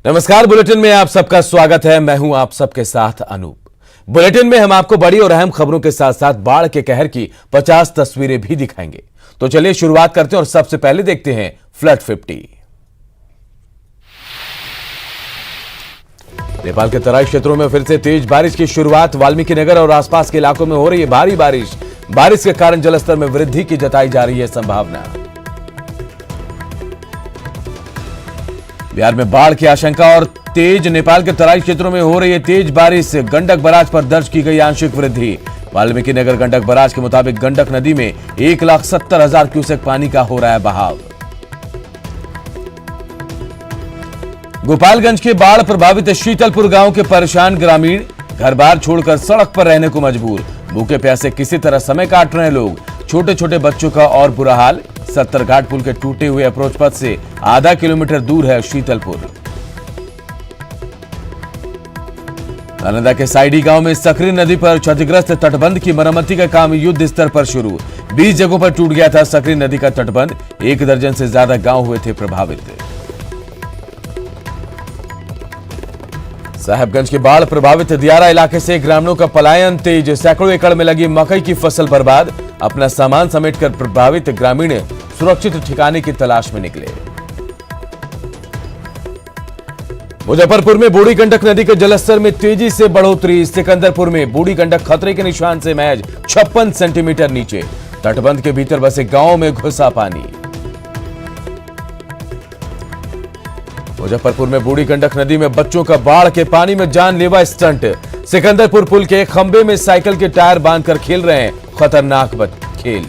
नमस्कार, बुलेटिन में आप सबका स्वागत है। मैं हूं आप सबके साथ अनूप। बुलेटिन में हम आपको बड़ी और अहम खबरों के साथ साथ बाढ़ के कहर की 50 तस्वीरें भी दिखाएंगे। तो चलिए शुरुआत करते हैं और सबसे पहले देखते हैं फ्लड 50। नेपाल के तराई क्षेत्रों में फिर से तेज बारिश की शुरुआत। वाल्मीकि नगर और आसपास के इलाकों में हो रही है भारी बारिश। बारिश के कारण जलस्तर में वृद्धि की जताई जा रही है संभावना। बिहार में बाढ़ की आशंका और तेज। नेपाल के तराई क्षेत्रों में हो रही है तेज बारिश। गंडक बराज पर दर्ज की गई आंशिक वृद्धि। वाल्मीकि नगर गंडक बराज के मुताबिक गंडक नदी में 1,70,000 क्यूसेक पानी का हो रहा है बहाव। गोपालगंज के बाढ़ प्रभावित शीतलपुर गांव के परेशान ग्रामीण घर बार छोड़कर सड़क पर रहने को मजबूर। भूखे प्यासे किसी तरह समय काट रहे हैं लोग। छोटे छोटे बच्चों का और बुरा हाल। 70 घाट पुल के टूटे हुए अप्रोच पथ से आधा किलोमीटर दूर है शीतलपुर। नालंदा के साइडी गांव में सकरी नदी पर क्षतिग्रस्त तटबंध की मरम्मती का काम युद्ध स्तर पर शुरू। 20 जगहों पर टूट गया था सकरी नदी का तटबंध। 1 दर्जन से ज्यादा गांव हुए थे प्रभावित। साहेबगंज के बाढ़ प्रभावित दियारा इलाके से ग्रामीणों का पलायन तेज। सैकड़ों एकड़ में लगी मकई की फसल बर्बाद। अपना सामान समेटकर प्रभावित ग्रामीण सुरक्षित ठिकाने की तलाश में निकले। मुजफ्फरपुर में बूढ़ी गंडक नदी के जलस्तर में तेजी से बढ़ोतरी। सिकंदरपुर में बूढ़ी गंडक खतरे के निशान से महज 56 सेंटीमीटर नीचे। तटबंध के भीतर बसे गांव में घुसा पानी। मुजफ्फरपुर में बूढ़ी गंडक नदी में बच्चों का बाढ़ के पानी में जानलेवा स्टंट। सिकंदरपुर पुल के खंबे में साइकिल के टायर बांधकर खेल रहे हैं खतरनाक खेल।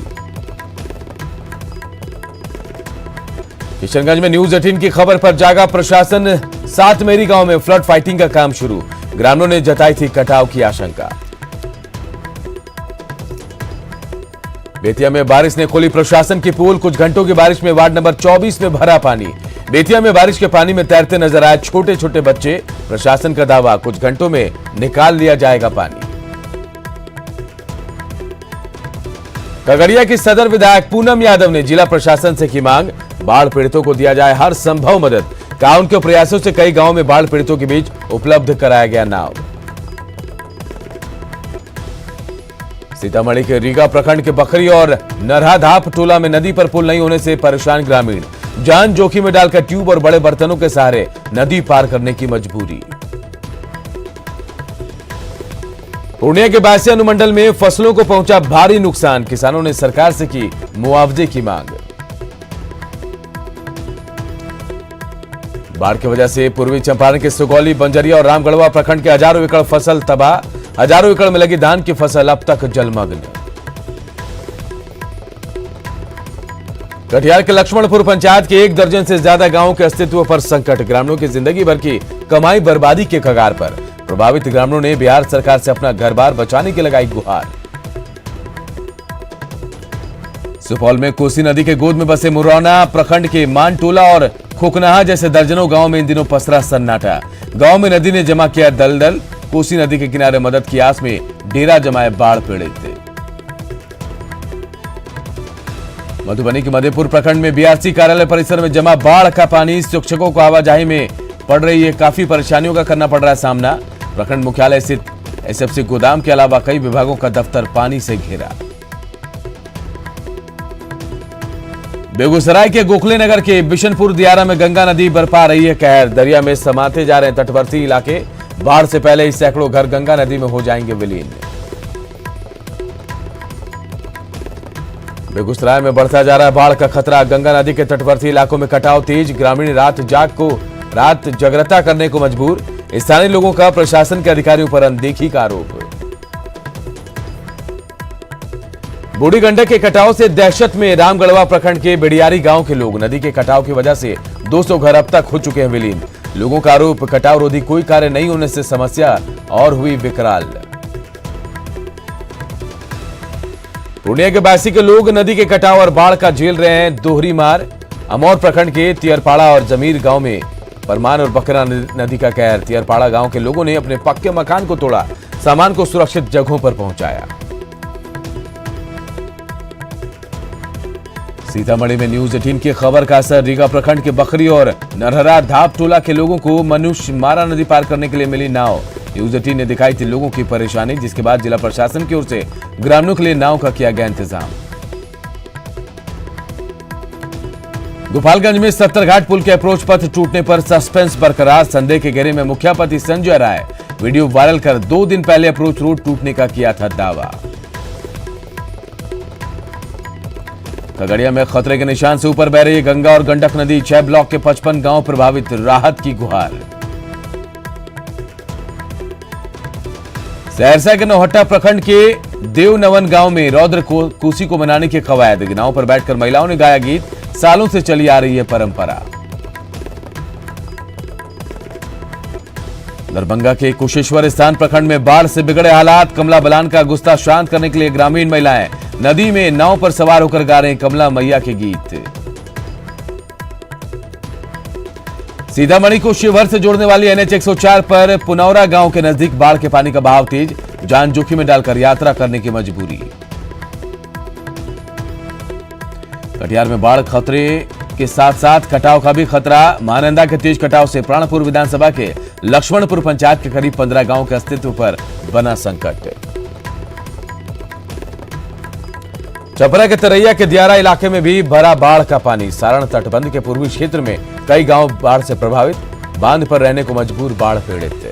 किशनगंज में न्यूज 18 की खबर पर जागा प्रशासन। 7 मेरी गांव में फ्लड फाइटिंग का काम शुरू। ग्रामीणों ने जताई थी कटाव की आशंका। बेतिया में बारिश ने खोली प्रशासन की पोल। कुछ घंटों की बारिश में वार्ड नंबर 24 में भरा पानी। बेतिया में बारिश के पानी में तैरते नजर आए छोटे छोटे बच्चे। प्रशासन का दावा कुछ घंटों में निकाल लिया जाएगा पानी। खगड़िया की सदर विधायक पूनम यादव ने जिला प्रशासन से की मांग। बाढ़ पीड़ितों को दिया जाए हर संभव मदद। कहा उनके प्रयासों से कई गांवों में बाढ़ पीड़ितों के बीच उपलब्ध कराया गया नाव। सीतामढ़ी के रीगा प्रखंड के बखरी और नरहाधाप टोला में नदी पर पुल नहीं होने से परेशान ग्रामीण। जान जोखिम में डालकर ट्यूब और बड़े बर्तनों के सहारे नदी पार करने की मजबूरी। पूर्णिया के बासिया अनुमंडल में फसलों को पहुंचा भारी नुकसान। किसानों ने सरकार से की मुआवजे की मांग। बाढ़ की वजह से पूर्वी चंपारण के सुगौली, बंजरिया और रामगढ़वा प्रखंड के हजारों एकड़ फसल तबाह। हजारों एकड़ में लगी धान की फसल अब तक जलमग्न। कटिहार के लक्ष्मणपुर पंचायत के 1 दर्जन से ज्यादा गांवों के अस्तित्व पर संकट। ग्रामीणों की जिंदगी भर की कमाई बर्बादी के कगार पर। प्रभावित ग्रामीणों ने बिहार सरकार से अपना घर बार बचाने की लगाई गुहार। सुपौल में कोसी नदी के गोद में बसे मुरौना प्रखंड के मानटोला और खोकनाहा जैसे दर्जनों गांव में इन दिनों पसरा सन्नाटा। गांव में नदी ने जमा किया दलदल। कोसी नदी के किनारे मदद की आस में डेरा जमाए बाढ़ पीड़ित। मधुबनी के मधेपुर प्रखंड में बीआरसी कार्यालय परिसर में जमा बाढ़ का पानी। शिक्षकों को आवाजाही में पड़ रही है काफी परेशानियों का करना पड़ रहा है सामना। प्रखंड मुख्यालय स्थित एसएफसी गोदाम के अलावा कई विभागों का दफ्तर पानी से घिरा। बेगूसराय के गोखले नगर के बिशनपुर दियारा में गंगा नदी बरपा रही है कहर। दरिया में समाते जा रहे हैं तटवर्ती इलाके। बाढ़ से पहले ही सैकड़ों घर गंगा नदी में हो जाएंगे विलीन। बेगूसराय में बढ़ता जा रहा है बाढ़ का खतरा। गंगा नदी के तटवर्ती इलाकों में कटाव तेज। ग्रामीण रात जागृता करने को मजबूर। स्थानीय लोगों का प्रशासन के अधिकारियों पर अनदेखी का आरोप। बूढ़ी गंडक के कटाव से दहशत में रामगढ़वा प्रखंड के बेड़ियारी गांव के लोग। नदी के कटाव की वजह से 200 घर अब तक हो चुके हैं विलीन। लोगों का आरोप कटाव रोधी कोई कार्य नहीं होने से समस्या और हुई विकराल। पूर्णिया के बासी के लोग नदी के कटाव और बाढ़ का झेल रहे हैं दोहरी मार। अमौर प्रखंड के तियरपाड़ा और जमीर गांव में परमान और बकरा नदी का कहर। तियरपाड़ा गांव के लोगों ने अपने पक्के मकान को तोड़ा। सामान को सुरक्षित जगहों पर पहुंचाया। सीतामढ़ी में न्यूज 18 की खबर का असर। रीगा प्रखंड के बखरी और नरहरा धाप टोला के लोगों को मनुष्य मारा नदी पार करने के लिए मिली नाव। न्यूज 18 ने दिखाई थी लोगों की परेशानी, जिसके बाद जिला प्रशासन की ओर से ग्रामीणों के लिए नाव का किया गया इंतजाम। गोपालगंज में सत्तरघाट पुल के अप्रोच पथ टूटने पर सस्पेंस बरकरार। संदेह के घेरे में मुखियापति संजय राय वीडियो वायरल कर 2 दिन पहले अप्रोच रोड टूटने का किया था दावा। खगड़िया में खतरे के निशान से ऊपर बह रही गंगा और गंडक नदी। 6 ब्लॉक के 55 गांव प्रभावित, राहत की गुहार। सहरसा के नौहट्टा प्रखंड के देवनवन गांव में रौद्र कोसी को मनाने की कवायद। नाव पर बैठकर महिलाओं ने गाया गीत, सालों से चली आ रही है परंपरा। दरभंगा के कुशेश्वर स्थान प्रखंड में बाढ़ से बिगड़े हालात। कमला बलान का गुस्सा शांत करने के लिए ग्रामीण महिलाएं नदी में नाव पर सवार होकर गा रहे कमला मैया के गीत। सीतामढ़ी को शिवहर से जोड़ने वाली NH 104 पर पुनौरा गांव के नजदीक बाढ़ के पानी का बहाव तेज, जान जोखिम में डालकर यात्रा करने की मजबूरी। कटिहार में बाढ़ खतरे के साथ साथ कटाव का भी खतरा। महानंदा के तेज कटाव से प्राणपुर विधानसभा के लक्ष्मणपुर पंचायत के करीब 15 गांव के अस्तित्व पर बना संकट। चपरा के तरैया के दियारा इलाके में भी भरा बाढ़ का पानी। सारण तटबंध के पूर्वी क्षेत्र में कई गांव बाढ़ से प्रभावित, बांध पर रहने को मजबूर बाढ़ पीड़ित।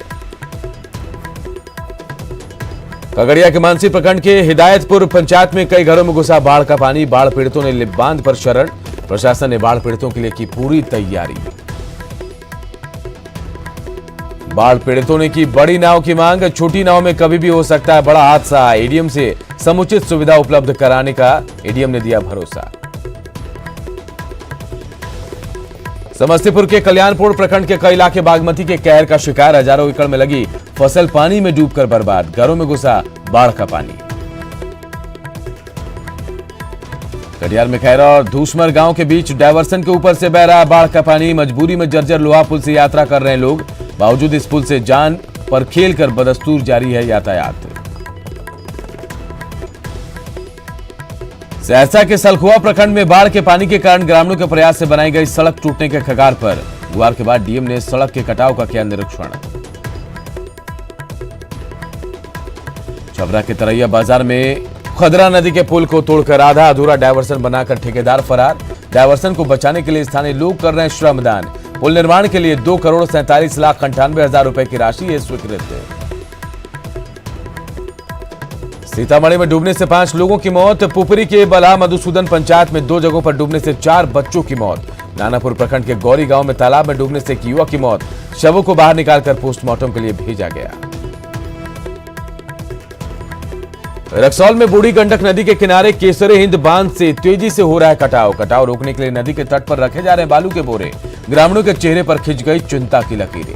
खगड़िया के मानसी प्रखंड के हिदायतपुर पंचायत में कई घरों में घुसा बाढ़ का पानी। बाढ़ पीड़ितों ने बांध पर शरण, प्रशासन ने बाढ़ पीड़ितों के लिए की पूरी तैयारी। बाढ़ पीड़ितों ने की बड़ी नाव की मांग। छोटी नाव में कभी भी हो सकता है बड़ा हादसा। एडीएम से समुचित सुविधा उपलब्ध कराने का एडीएम ने दिया भरोसा। समस्तीपुर के कल्याणपुर प्रखंड के कई इलाके बागमती के कहर का शिकार। हजारों एकड़ में लगी फसल पानी में डूबकर बर्बाद, घरों में घुसा बाढ़ का पानी। कटिहार में खैरा और धूसमर गांव के बीच डायवर्सन के ऊपर से बह रहा बाढ़ का पानी। मजबूरी में जर्जर लोहा पुल से यात्रा कर रहे हैं लोग। बावजूद इस पुल से जान पर खेलकर बदस्तूर जारी है यातायात। सहरसा के सलखुआ प्रखंड में बाढ़ के पानी के कारण ग्रामीणों के प्रयास से बनाई गई सड़क टूटने के कगार पर। गुहार के बाद डीएम ने सड़क के कटाव का किया निरीक्षण। छबरा के तरैया बाजार में खदरा नदी के पुल को तोड़कर आधा अधूरा डायवर्सन बनाकर ठेकेदार फरार। डायवर्सन को बचाने के लिए स्थानीय लोग कर रहे हैं श्रमदान। पुल निर्माण के लिए 2,47,98,000 रुपए की राशि है स्वीकृत। सीतामढ़ी में डूबने से 5 लोगों की मौत। पुपरी के बलहा मधुसूदन पंचायत में 2 जगहों पर डूबने से 4 बच्चों की मौत। नानापुर प्रखंड के गौरी गांव में तालाब में डूबने से एक युवक की मौत। शवों को बाहर निकालकर पोस्टमार्टम के लिए भेजा गया। रक्सौल में बूढ़ी गंडक नदी के किनारे केसरे हिंद बांध से तेजी से हो रहा है कटाव। कटाव रोकने के लिए नदी के तट पर रखे जा रहे हैं बालू के बोरे। ग्रामीणों के चेहरे पर खिंच गई चिंता की लकीरें।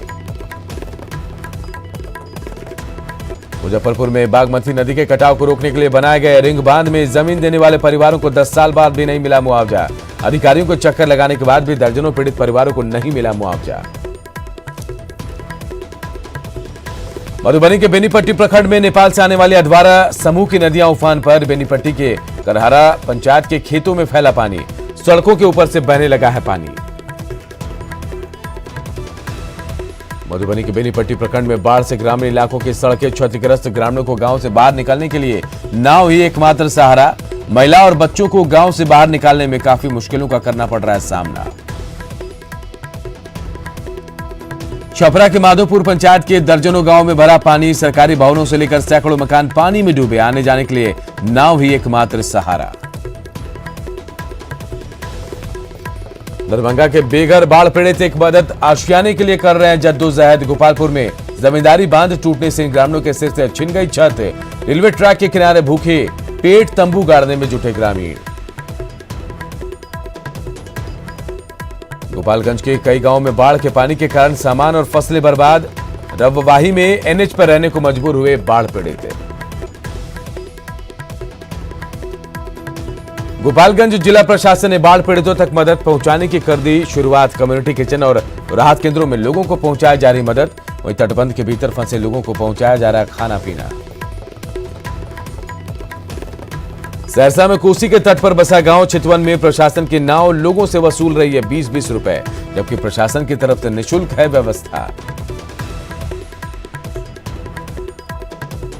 मुजफ्फरपुर में बागमती नदी के कटाव को रोकने के लिए बनाए गए रिंग बांध में जमीन देने वाले परिवारों को 10 साल बाद भी नहीं मिला मुआवजा। अधिकारियों को चक्कर लगाने के बाद भी दर्जनों पीड़ित परिवारों को नहीं मिला मुआवजा। मधुबनी के बेनीपट्टी प्रखंड में नेपाल से आने वाली अधवारा समूह की नदियां उफान पर। बेनीपट्टी के करहरा पंचायत के खेतों में फैला पानी। सड़कों के ऊपर से बहने लगा है पानी। मधुबनी के बेनीपट्टी प्रखंड में बाढ़ से ग्रामीण इलाकों की सड़कें क्षतिग्रस्त। ग्रामीणों को गांव से बाहर निकलने के लिए नाव ही एकमात्र सहारा। महिला और बच्चों को गांव से बाहर निकालने में काफी मुश्किलों का करना पड़ रहा है सामना। छपरा के माधोपुर पंचायत के दर्जनों गांव में भरा पानी। सरकारी भवनों से लेकर सैकड़ों मकान पानी में डूबे। आने जाने के लिए नाव ही एकमात्र सहारा। दरभंगा के बेघर बाढ़ पीड़ित एक मदद आशियाने के लिए कर रहे हैं जद्दोजहद। गोपालपुर में जमींदारी बांध टूटने से ग्रामीणों के सिर से छिन गई छत। रेलवे ट्रैक के किनारे भूखे पेट तंबू गाड़ने में जुटे ग्रामीण। गोपालगंज के कई गांवों में बाढ़ के पानी के कारण सामान और फसलें बर्बाद। रबवाही में NH पर रहने को मजबूर हुए बाढ़ पीड़ित। गोपालगंज जिला प्रशासन ने बाढ़ पीड़ितों तक मदद पहुंचाने की कर दी शुरुआत। कम्युनिटी किचन और राहत केंद्रों में लोगों को पहुंचाया जा रही मदद। वहीं तटबंध के भीतर फंसे लोगों को पहुंचाया जा रहा है खाना पीना। सहरसा में कोसी के तट पर बसा गांव चितवन में प्रशासन की नाव लोगों से वसूल रही है 20-20 रुपए, जबकि प्रशासन की तरफ से निःशुल्क है व्यवस्था।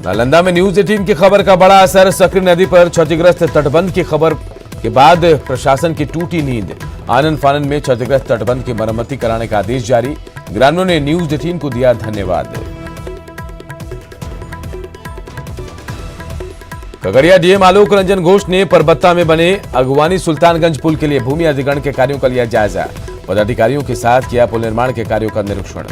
नालंदा में न्यूज 18 की खबर का बड़ा असर। सकरी नदी पर क्षतिग्रस्त तटबंध की खबर के बाद प्रशासन की टूटी नींद। आनन फानन में क्षतिग्रस्त तटबंध की मरम्मती कराने का आदेश जारी। ग्रामीणों ने न्यूज 18 को दिया धन्यवाद। खगड़िया डीएम आलोक रंजन घोष ने परबत्ता में बने अगवानी सुल्तानगंज पुल के लिए भूमि अधिग्रहण के कार्यों का लिया जायजा। पदाधिकारियों के साथ किया पुल निर्माण के कार्यों का निरीक्षण।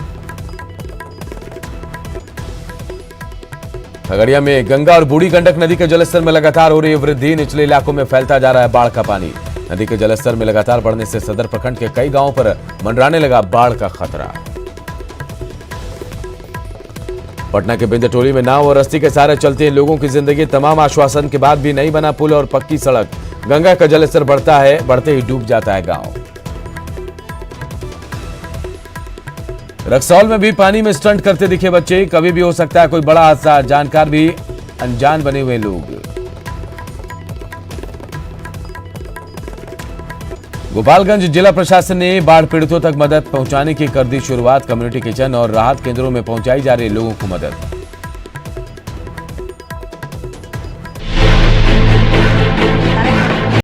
खगड़िया में गंगा और बूढ़ी गंडक नदी के जलस्तर में लगातार हो रही है वृद्धि। निचले इलाकों में फैलता जा रहा है बाढ़ का पानी। नदी के जलस्तर में लगातार बढ़ने से सदर प्रखंड के कई गांवों पर मंडराने लगा बाढ़ का खतरा। पटना के बिंदटोली में नाव और रस्सी के सहारे चलते हैं लोगों की जिंदगी। तमाम आश्वासन के बाद भी नहीं बना पुल और पक्की सड़क। गंगा का जलस्तर बढ़ता है, बढ़ते ही डूब जाता है गांव। रक्सौल में भी पानी में स्टंट करते दिखे बच्चे। कभी भी हो सकता है कोई बड़ा हादसा, जानकार भी अनजान बने हुए लोग। गोपालगंज जिला प्रशासन ने बाढ़ पीड़ितों तक मदद पहुंचाने की कर दी शुरुआत। कम्युनिटी किचन और राहत केंद्रों में पहुंचाई जा रही लोगों को मदद।